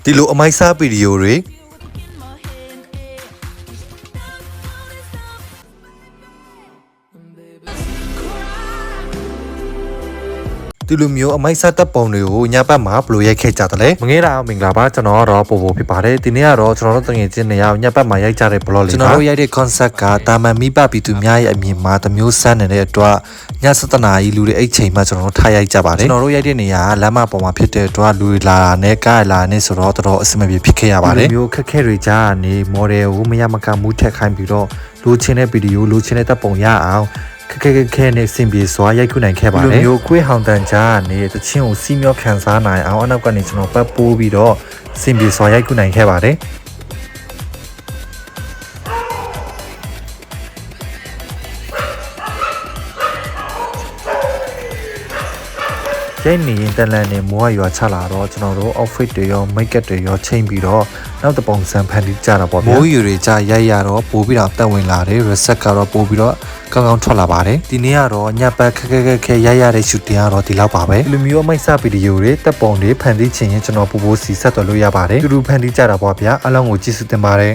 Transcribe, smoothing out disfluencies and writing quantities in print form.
ဒီလိုအမိုက်စားဗီဒီယိုတွေဒီလိုမျိုးအမိုက်စားတပ်ပုံတွေကိုညဘက်မှာဘယ်လိုရိုက်ခဲ့ကြသလဲမငဲတာမင်္ဂလာပါကျွန်တော်ကတော့ပို့ဖြစ်ပါတယ်ဒီနေ့ကတော့ကျွန်တော်တို့တငယ်ချင်းတွေရောက်ညဘက်မှာရိုက်ကြတဲ့ blog လေးပါကျွန်တော်တို့ရိုက်တဲ့ concept ကတာမန်မိဘပြည်သူများရဲ့အမြင်မှာတမျိုးဆန်းနေတဲ့အတွက်ည7 နာရီလူတွေအဲ့ချိန်မှာကျွန်တော်တို့ထားရိုက်ကြပါတယ်ကျွန်တော်တို့ရိုက်တဲ့နေရာကလမ်းမပေါ်မှာဖြစ်တဲ့အတွက်လူတွေလာတာနဲ့ကားလာနေဆိုတော့တော်တော်အဆင်မပြေဖြစ်ခဲ့ရပါတယ်ဒီမျိုးခက်ခဲတွေကြားကနေ model ကိုမရမကမူးထက်ခိုင်းပြီးတော့လိုချင်တဲ့ဗီဒီယိုလိုချင်တဲ့တပ်ပုံရအောင်ခဲနဲ့စင်ပြေစွာရိုက်ခုနိုင်ခဲ့ပါတယ်မျိုးကွေးဟောင်တန်ကြားကနေတချင်းကိုစီးမြော့ခံစားနိုင်အောင်အနောက်ကနေကျွန်တော်ပတ်ပိုးပြီးတော့စင်ပြေစွာရိုက်ခုနိုင်ခဲ့ပါတယ်ကျင်းနေရင်တလန်နဲ့မိုးရွာချလာတော့ကျွန်တော်တို့ outfit တွေရော makeup တွေရောချိန်ပြီးတော့နောက်တစ်ပုံစံဖန်တီးကြတာပေါ့ဗျာမိုးယူတွေကြရိုက်ရတော့ပို့ပြီးတော့တက်ဝင်လာတယ် reset ကတော့ပို့ပြီးတော့ကောင်းကောင်းထွက်လာပါတယ်ဒီနေ့ကတော့ညပတ်ခဲရိုက်ရတဲ့ shooting ကတော့ဒီလောက်ပါပဲဒီလိုမျိုးအမိုက်စဗီဒီယိုတွေတက်ပုံတွေဖန်တီးချင်ရင်ကျွန်တော်ပို့စီဆက်တော်လို့ရပါတယ်တူတူဖန်တီးကြတာပေါ့ဗျာအားလုံးကိုကြည့်စုတင်ပါတယ်